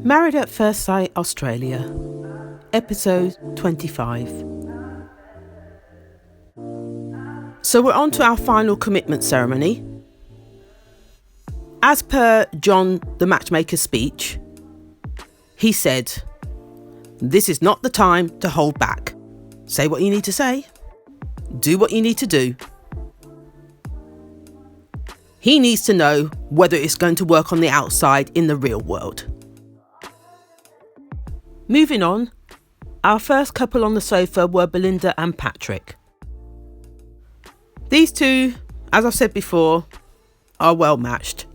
Married at First Sight Australia, episode 25. So we're on to our final commitment ceremony. As per John the matchmaker's speech, he said, "This is not the time to hold back. Say what you need to say. Do what you need to do." He needs to know whether it's going to work on the outside in the real world. Moving on, our first couple on the sofa were Belinda and Patrick. These two, as I've said before, are well matched.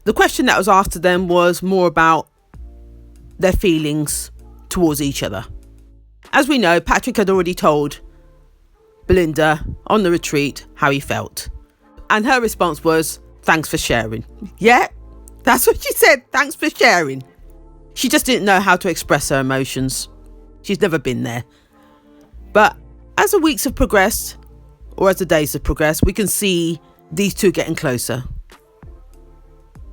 The question that was asked to them was more about their feelings towards each other. As we know, Patrick had already told Belinda on the retreat how he felt. And her response was, "Thanks for sharing." Yeah, that's what she said. Thanks for sharing. She just didn't know how to express her emotions. She's never been there. But as the weeks have progressed, or as the days have progressed, we can see these two getting closer.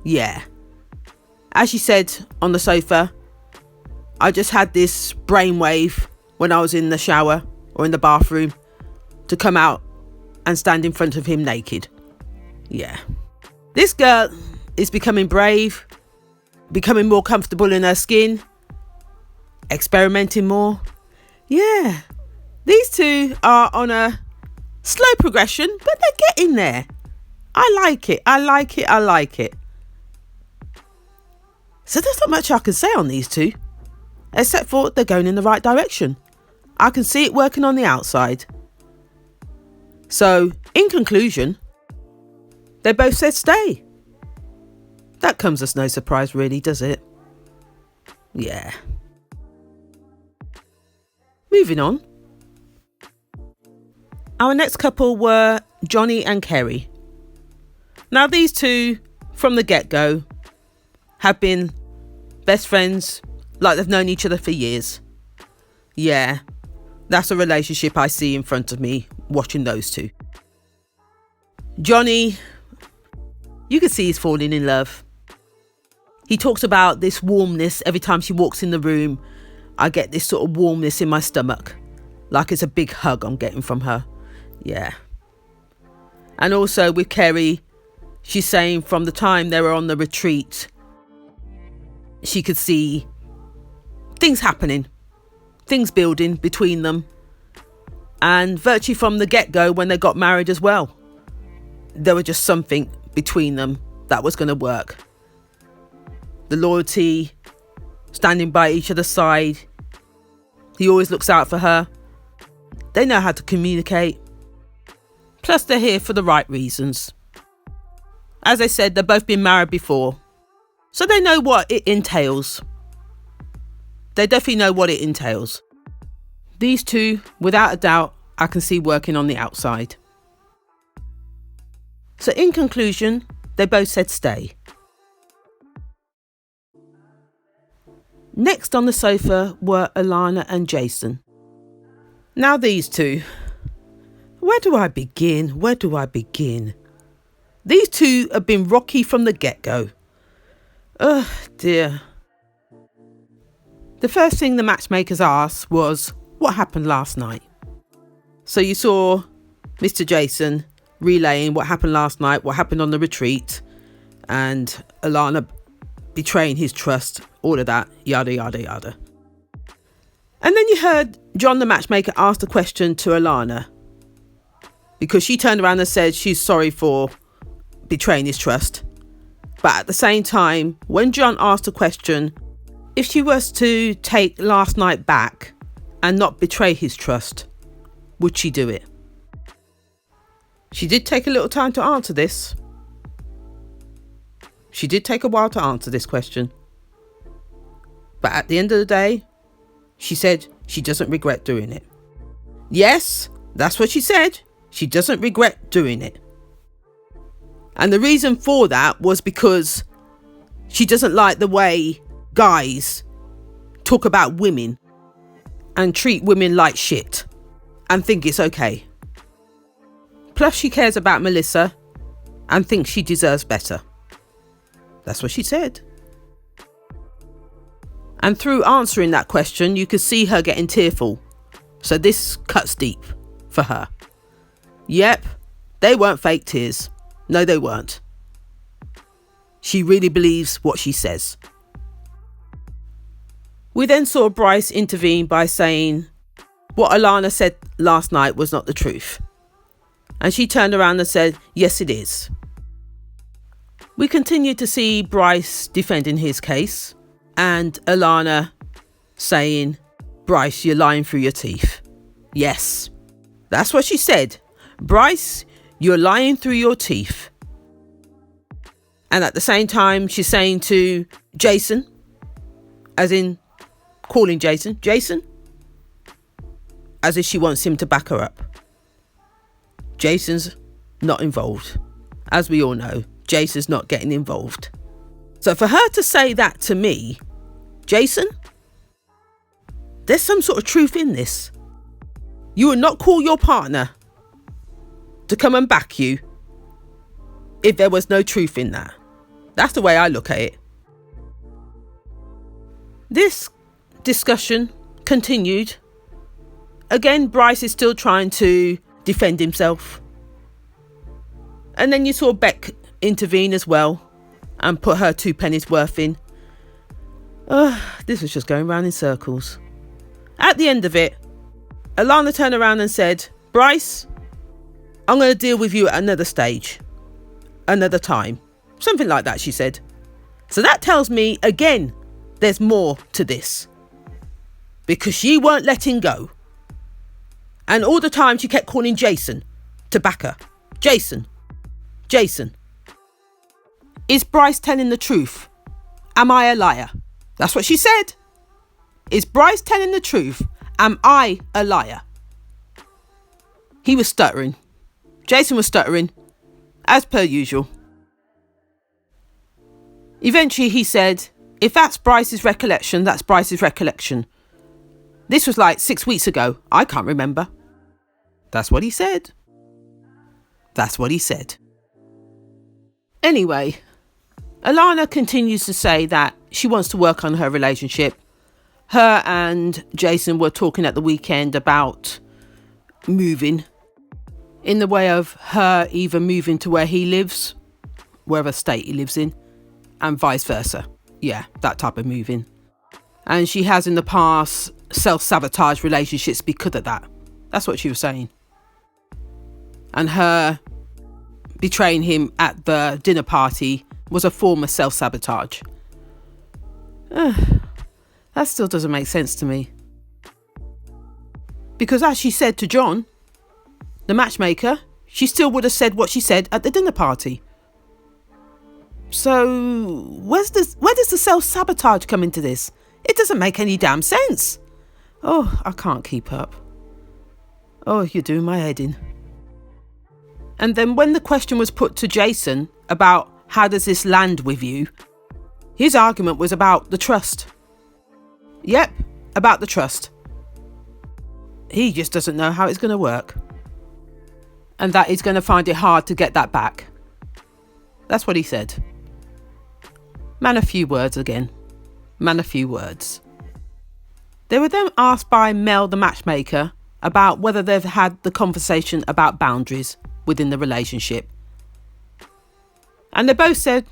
Yeah. As she said on the sofa, I just had this brainwave when I was in the shower or in the bathroom to come out and stand in front of him naked. Yeah. This girl is becoming brave, becoming more comfortable in her skin, experimenting more. Yeah. These two are on a slow progression, but they're getting there. I like it. I like it. I like it. So there's not much I can say on these two, except for they're going in the right direction. I can see it working on the outside. So, in conclusion, they both said stay. That comes as no surprise, really, does it? Yeah. Moving on. Our next couple were Johnny and Kerry. Now, these two, from the get-go, have been best friends, like they've known each other for years. Yeah, that's a relationship I see in front of me, watching those two. Johnny, you can see he's falling in love. He talks about this warmness every time she walks in the room. I get this sort of warmness in my stomach, like it's a big hug I'm getting from her. Yeah. And also with Kerry, she's saying from the time they were on the retreat, she could see things happening, things building between them. And virtually from the get-go, when they got married as well, there was just something between them that was going to work. The loyalty, standing by each other's side. He always looks out for her. They know how to communicate. Plus, they're here for the right reasons. As I said, they've both been married before, so they know what it entails. They definitely know what it entails. These two, without a doubt, I can see working on the outside. So in conclusion, they both said stay. Next on the sofa were Alana and Jason. Now these two, where do I begin? Where do I begin? These two have been rocky from the get-go. Oh dear. The first thing the matchmakers asked was, what happened last night? So you saw Mr. Jason relaying what happened last night, what happened on the retreat, and Alana betraying his trust, all of that, yada, yada, yada. And then you heard John the matchmaker ask the question to Alana, because she turned around and said she's sorry for betraying his trust. But at the same time, when John asked the question, if she was to take last night back and not betray his trust, would she do it? She did take a little time to answer this. She did take a while to answer this question. But at the end of the day, she said she doesn't regret doing it. Yes, that's what she said. She doesn't regret doing it. And the reason for that was because she doesn't like the way guys talk about women and treat women like shit and think it's okay. Plus she cares about Melissa and thinks she deserves better. That's what she said. And through answering that question, you could see her getting tearful. So this cuts deep for her. Yep, they weren't fake tears. No, they weren't. She really believes what she says. We then saw Bryce intervene by saying what Alana said last night was not the truth. And she turned around and said, yes, it is. We continued to see Bryce defending his case and Alana saying, Bryce, you're lying through your teeth. Yes, that's what she said. Bryce, you're lying through your teeth. And at the same time, she's saying to Jason, as in calling Jason, as if she wants him to back her up. Jason's not involved. As we all know, Jason's not getting involved. So for her to say that to me, Jason, there's some sort of truth in this. You would not call your partner to come and back you if there was no truth in that. That's the way I look at it. This discussion continued. Again, Bryce is still trying to defend himself. And then you saw Beck intervene as well and put her 2 pennies worth in. This was just going round in circles. At the end of it, Alana turned around and said, Bryce, I'm going to deal with you at another stage, another time. Something like that, she said. So that tells me, again, there's more to this. Because she weren't letting go. And all the time she kept calling Jason to back her. Jason. Is Bryce telling the truth? Am I a liar? That's what she said. Is Bryce telling the truth? Am I a liar? He was stuttering. Jason was stuttering, as per usual. Eventually he said, if that's Bryce's recollection, that's Bryce's recollection. This was like 6 weeks ago. I can't remember. That's what he said. Anyway, Alana continues to say that she wants to work on her relationship. Her and Jason were talking at the weekend about moving, in the way of her either moving to where he lives, wherever state he lives in, and vice versa. Yeah, that type of moving. And she has in the past self-sabotaged relationships because of that. That's what she was saying. And her betraying him at the dinner party was a form of self-sabotage. That still doesn't make sense to me. Because as she said to John, the matchmaker, she still would have said what she said at the dinner party. So where does the self-sabotage come into this? It doesn't make any damn sense. Oh, I can't keep up. Oh, you're doing my head in. And then when the question was put to Jason about how does this land with you, his argument was about the trust. Yep, about the trust. He just doesn't know how it's going to work. And that he's going to find it hard to get that back. That's what he said. Man, a few words again. Man, a few words. They were then asked by Mel, the matchmaker, about whether they've had the conversation about boundaries within the relationship. And they both said,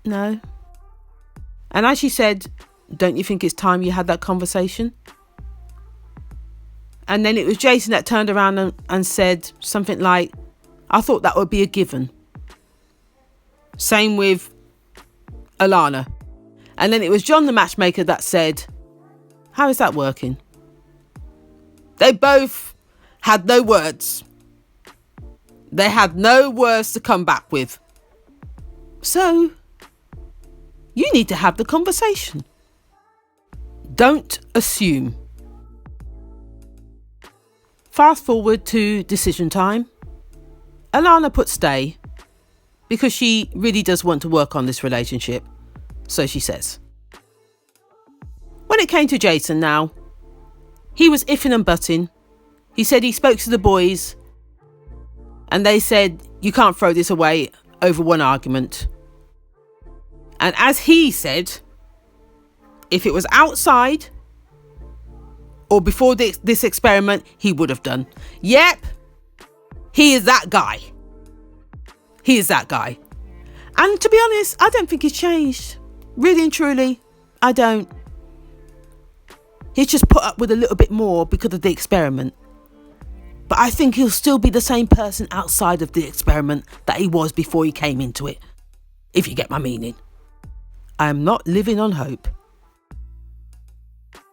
no. And as she said, don't you think it's time you had that conversation? And then it was Jason that turned around and said something like, I thought that would be a given. Same with Alana. And then it was John, the matchmaker, that said, how is that working? They both had no words. They had no words to come back with. So, you need to have the conversation. Don't assume. Fast forward to decision time. Alana put stay because she really does want to work on this relationship. So she says. When it came to Jason now, he was iffing and butting. He said he spoke to the boys And they said, you can't throw this away over one argument. And as he said, if it was outside or before this experiment, he would have done. Yep, he is that guy. He is that guy. And to be honest, I don't think he's changed. Really and truly, I don't. He's just put up with a little bit more because of the experiment. But I think he'll still be the same person outside of the experiment that he was before he came into it. If you get my meaning. I am not living on hope.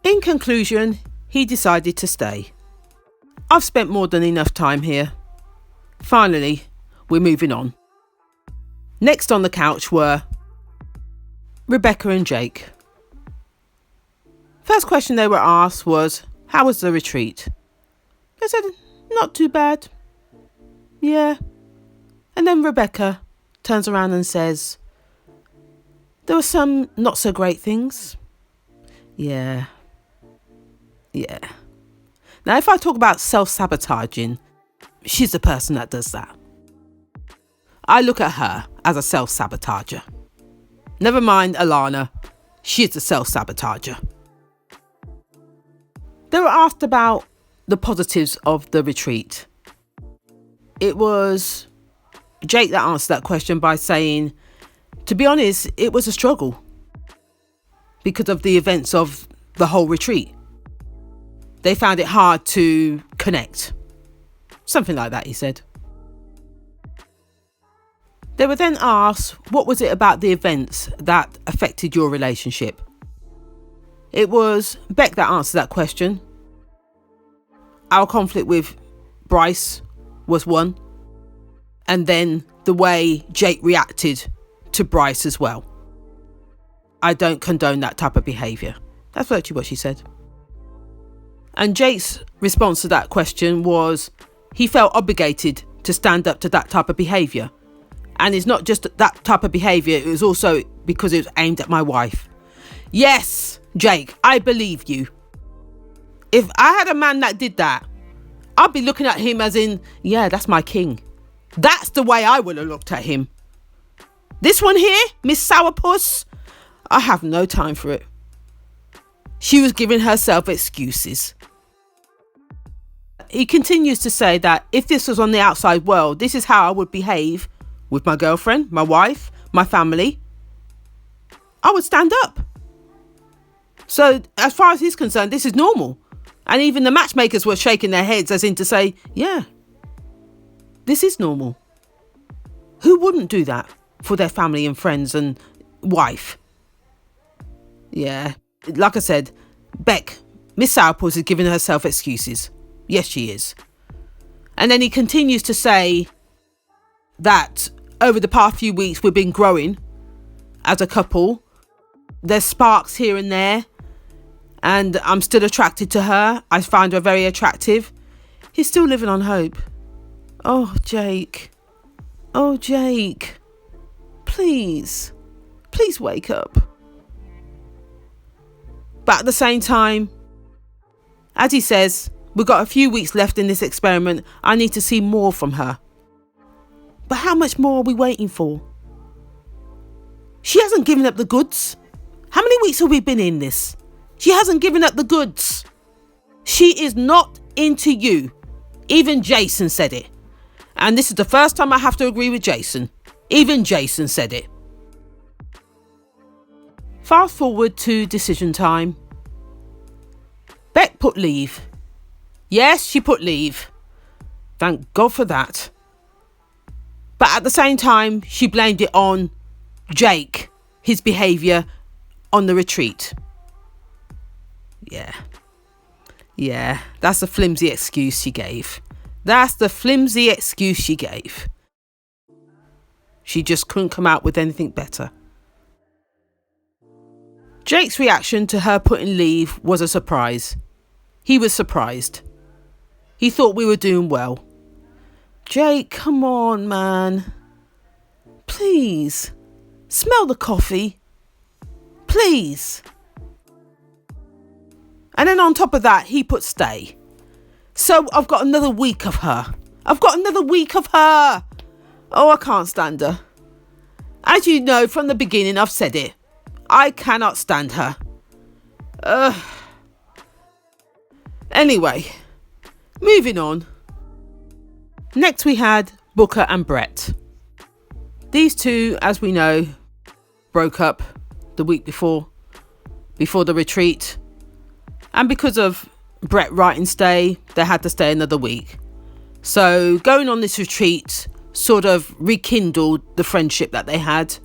In conclusion, he decided to stay. I've spent more than enough time here. Finally, we're moving on. Next on the couch were Rebecca and Jake. First question they were asked was, how was the retreat? They said, not too bad. Yeah. And then Rebecca turns around and says, there were some not so great things. Yeah. Now, if I talk about self-sabotaging, she's the person that does that. I look at her as a self-sabotager. Never mind Alana, she's a self-sabotager. They were asked about the positives of the retreat. It was Jake that answered that question by saying, to be honest, it was a struggle because of the events of the whole retreat. They found it hard to connect. Something like that, he said. They were then asked, what was it about the events that affected your relationship? It was Beck that answered that question. Our conflict with Bryce was one. And then the way Jake reacted to Bryce as well. I don't condone that type of behaviour. That's virtually what she said. And Jake's response to that question was he felt obligated to stand up to that type of behaviour. And it's not just that type of behaviour, it was also because it was aimed at my wife. Yes, Jake, I believe you. If I had a man that did that, I'd be looking at him as in, yeah, that's my king. That's the way I would have looked at him. This one here, Miss Sourpuss, I have no time for it. She was giving herself excuses. He continues to say that if this was on the outside world, this is how I would behave with my girlfriend, my wife, my family. I would stand up. So as far as he's concerned, this is normal. And even the matchmakers were shaking their heads as in to say, yeah, this is normal. Who wouldn't do that for their family and friends and wife? Yeah, like I said, Beck, Miss Sourpuss is giving herself excuses. Yes, she is. And then he continues to say that over the past few weeks we've been growing as a couple. There's sparks here and there. And I'm still attracted to her. I find her very attractive. He's still living on hope. Oh, Jake. Oh, Jake. Please. Please wake up. But at the same time, as he says, we've got a few weeks left in this experiment. I need to see more from her. But how much more are we waiting for? She hasn't given up the goods. How many weeks have we been in this? She hasn't given up the goods. She is not into you. Even Jason said it. And this is the first time I have to agree with Jason. Even Jason said it. Fast forward to decision time. Beck put leave. Yes, she put leave. Thank God for that. But at the same time, she blamed it on Jake, his behaviour on the retreat. Yeah, that's the flimsy excuse she gave. She just couldn't come out with anything better. Jake's reaction to her putting leave was a surprise. He was surprised. He thought we were doing well. Jake, come on, man. Please, smell the coffee. Please. And then on top of that, he put stay. So I've got another week of her. I've got another week of her. Oh, I can't stand her. As you know from the beginning, I've said it. I cannot stand her. Anyway, moving on. Next we had Booker and Brett. These two, as we know, broke up the week before the retreat. And because of Brett writing stay, they had to stay another week. So going on this retreat sort of rekindled the friendship that they had.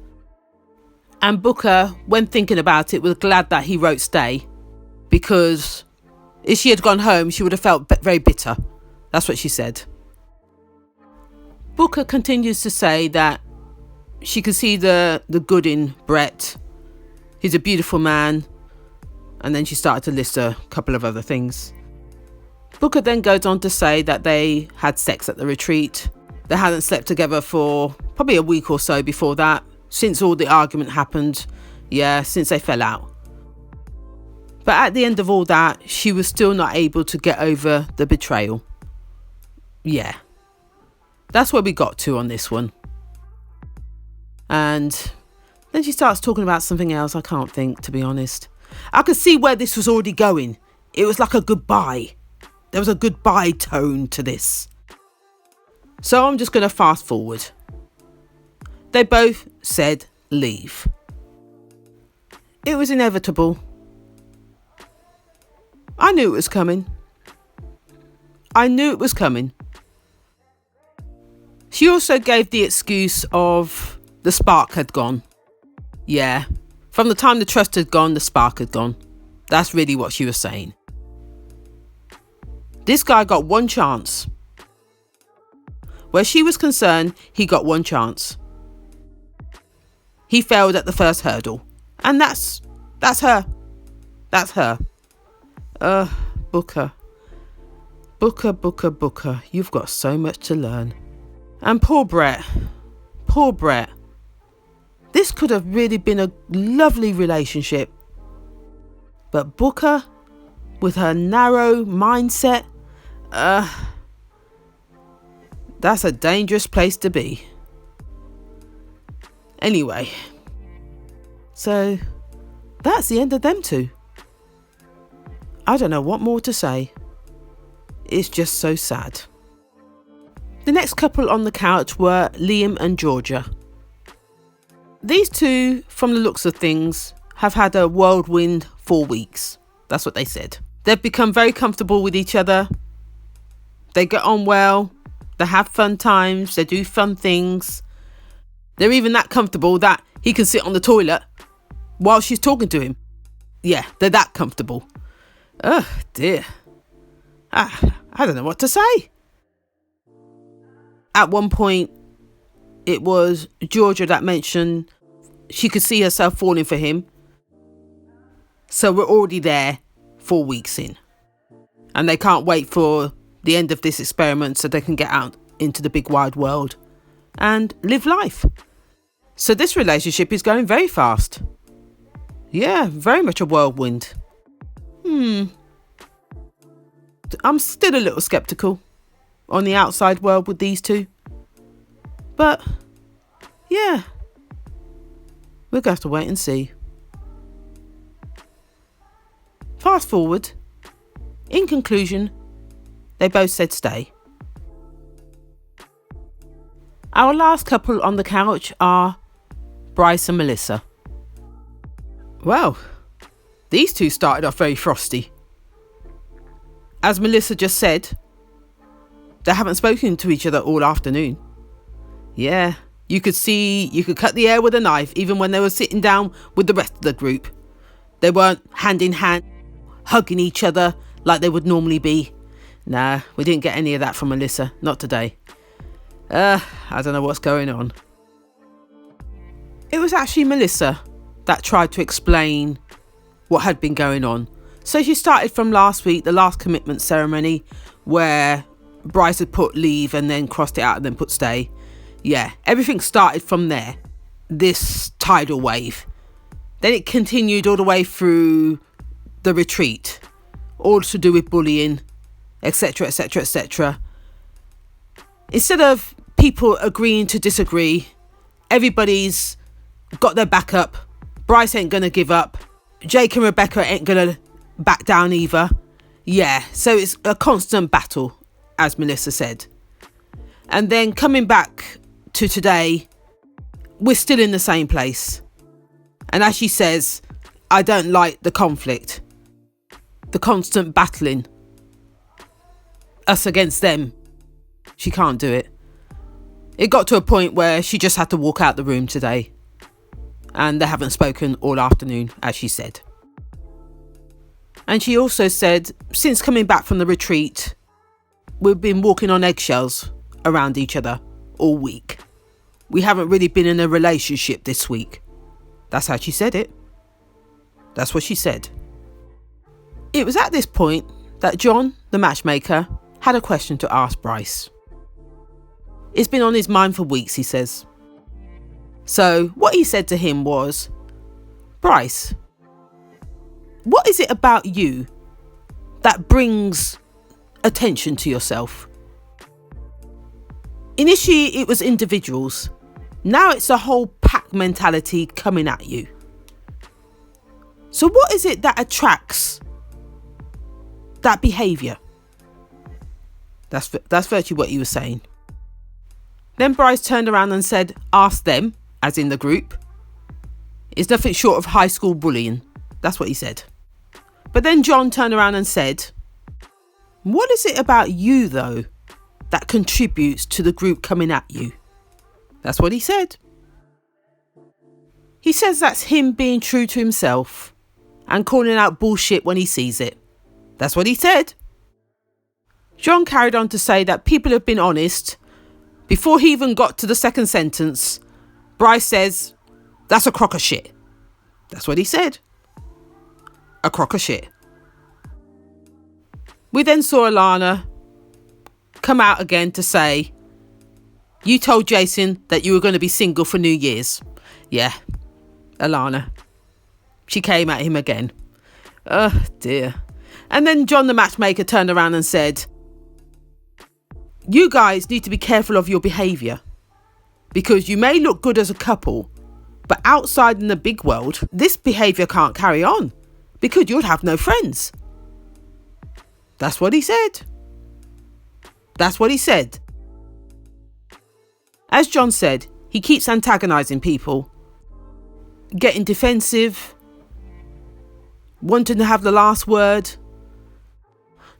And Booker, when thinking about it, was glad that he wrote stay, because if she had gone home, she would have felt very bitter. That's what she said. Booker continues to say that she can see the good in Brett. He's a beautiful man. And then she started to list a couple of other things. Booker then goes on to say that they had sex at the retreat. They hadn't slept together for probably a week or so before that, since all the argument happened. Yeah, since they fell out. But at the end of all that, she was still not able to get over the betrayal. Yeah. That's where we got to on this one. And then she starts talking about something else. I can't think, to be honest. I could see where this was already going. It was like a goodbye. There was a goodbye tone to this. So I'm just going to fast forward. They both said leave. It was inevitable. I knew it was coming. She also gave the excuse of the spark had gone. Yeah, from the time the trust had gone, the spark had gone. That's really what she was saying. This guy got one chance. Where she was concerned, he got one chance. He failed at the first hurdle. And that's her. That's her. Booker. Booker. You've got so much to learn. And poor Brett. This could have really been a lovely relationship. But Booker, with her narrow mindset, that's a dangerous place to be. Anyway, so that's the end of them two. I don't know what more to say. It's just so sad. The next couple on the couch were Liam and Georgia. These two, from the looks of things, have had a whirlwind 4 weeks. That's what they said. They've become very comfortable with each other. They get on well. They have fun times. They do fun things. They're even that comfortable that he can sit on the toilet while she's talking to him. Yeah, they're that comfortable. Oh dear. I don't know what to say. At one point, it was Georgia that mentioned she could see herself falling for him. So we're already there 4 weeks in. And they can't wait for the end of this experiment so they can get out into the big wide world and live life. So this relationship is going very fast. Yeah, very much a whirlwind. I'm still a little sceptical on the outside world with these two. But, yeah, we're going to have to wait and see. Fast forward. In conclusion, they both said stay. Our last couple on the couch are Bryce and Melissa. Well, these two started off very frosty. As Melissa just said, they haven't spoken to each other all afternoon. Yeah, you could cut the air with a knife even when they were sitting down with the rest of the group. They weren't hand in hand, hugging each other like they would normally be. Nah, we didn't get any of that from Melissa, not today. I don't know what's going on. It was actually Melissa that tried to explain what had been going on. So she started from last week, the last commitment ceremony, where Bryce had put leave and then crossed it out and then put stay. Yeah, everything started from there, this tidal wave. Then it continued all the way through the retreat, all to do with bullying, etc, etc, etc. Instead of people agreeing to disagree, everybody's got their back up. Bryce ain't going to give up. Jake and Rebecca ain't going to back down either. Yeah, so it's a constant battle, as Melissa said. And then coming back to today, we're still in the same place. And as she says, I don't like the conflict, the constant battling, us against them. She can't do it. It got to a point where she just had to walk out the room today. And they haven't spoken all afternoon, as she said. And she also said, since coming back from the retreat, we've been walking on eggshells around each other all week. We haven't really been in a relationship this week. That's how she said it. That's what she said. It was at this point that John, the matchmaker, had a question to ask Bryce. It's been on his mind for weeks, he says. So what he said to him was, Bryce, what is it about you that brings attention to yourself? Initially, it was individuals. Now it's a whole pack mentality coming at you. So what is it that attracts that behaviour? That's virtually what he was saying. Then Bryce turned around and said, ask them, as in the group. It's nothing short of high school bullying. That's what he said. But then John turned around and said, what is it about you, though, that contributes to the group coming at you? That's what he said. He says that's him being true to himself and calling out bullshit when he sees it. That's what he said. John carried on to say that people have been honest. Before he even got to the second sentence, Bryce says, that's a crock of shit. That's what he said. A crock of shit. We then saw Alana come out again to say, you told Jason that you were going to be single for New Year's. Yeah, Alana. She came at him again. Oh dear. And then John the matchmaker turned around and said, you guys need to be careful of your behaviour, because you may look good as a couple, but outside in the big world, this behaviour can't carry on because you'll have no friends. That's what he said. That's what he said. As John said, he keeps antagonising people, getting defensive, wanting to have the last word,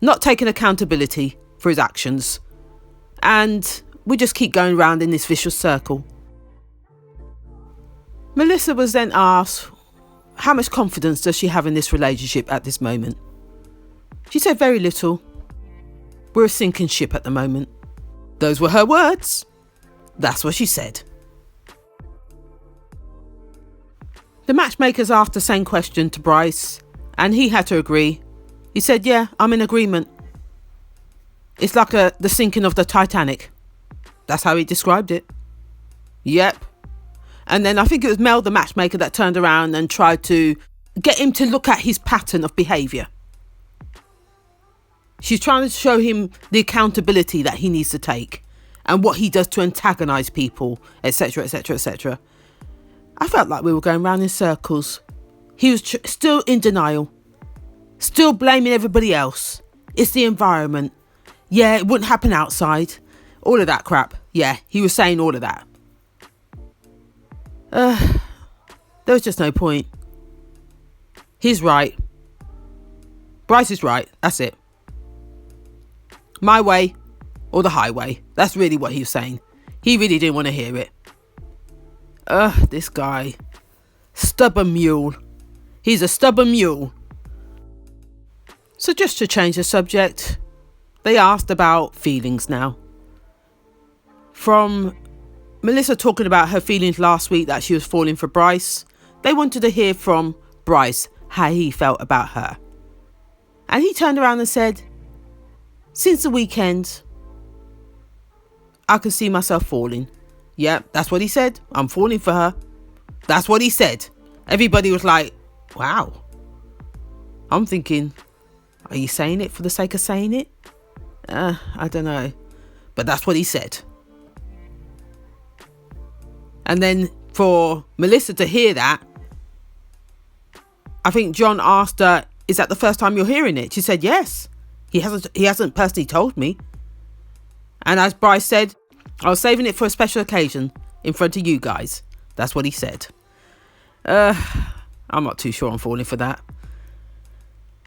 not taking accountability for his actions. And we just keep going round in this vicious circle. Melissa was then asked, how much confidence does she have in this relationship at this moment? She said very little. We're a sinking ship at the moment. Those were her words. That's what she said. The matchmakers asked the same question to Bryce, and he had to agree. He said, yeah, I'm in agreement. It's like the sinking of the Titanic. That's how he described it. Yep. And then I think it was Mel, the matchmaker, that turned around and tried to get him to look at his pattern of behaviour. She's trying to show him the accountability that he needs to take and what he does to antagonise people, etc, etc, etc. I felt like we were going round in circles. He was still in denial, still blaming everybody else. It's the environment. Yeah, it wouldn't happen outside. All of that crap. Yeah, he was saying all of that. There was just no point. He's right. Bryce is right. That's it. My way or the highway. That's really what he was saying. He really didn't want to hear it. This guy. Stubborn mule. He's a stubborn mule. So just to change the subject, they asked about feelings now. From Melissa talking about her feelings last week that she was falling for Bryce, they wanted to hear from Bryce how he felt about her. And he turned around and said, since the weekend, I could see myself falling. Yeah, that's what he said. I'm falling for her. That's what he said. Everybody was like, wow. I'm thinking, are you saying it for the sake of saying it? I don't know. But that's what he said. And then for Melissa to hear that, I think John asked her, is that the first time you're hearing it? She said, yes. He hasn't personally told me. And as Bryce said, I was saving it for a special occasion in front of you guys. That's what he said. I'm not too sure I'm falling for that.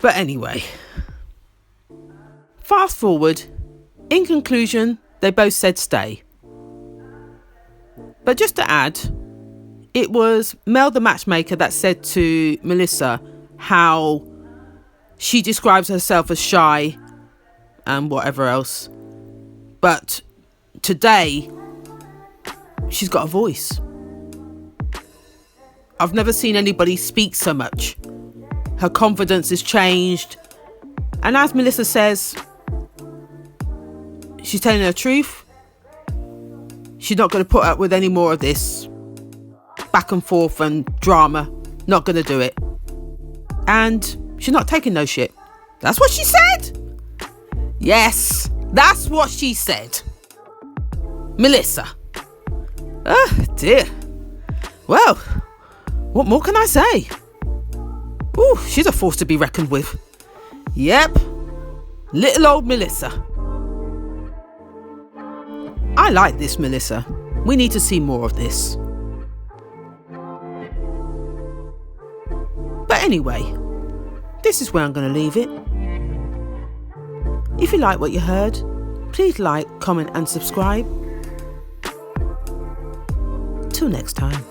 But anyway, fast forward. In conclusion, they both said stay. But just to add, it was Mel the matchmaker that said to Melissa how she describes herself as shy and whatever else. But today, she's got a voice. I've never seen anybody speak so much. Her confidence has changed. And as Melissa says, she's telling the truth. She's not going to put up with any more of this back and forth and drama. Not going to do it. And she's not taking no shit. That's what she said. Yes, that's what she said. Melissa. Oh dear. Well, what more can I say? Ooh, she's a force to be reckoned with. Yep. Little old Melissa. I like this, Melissa. We need to see more of this. But anyway, this is where I'm going to leave it. If you like what you heard, please like, comment and subscribe. Till next time.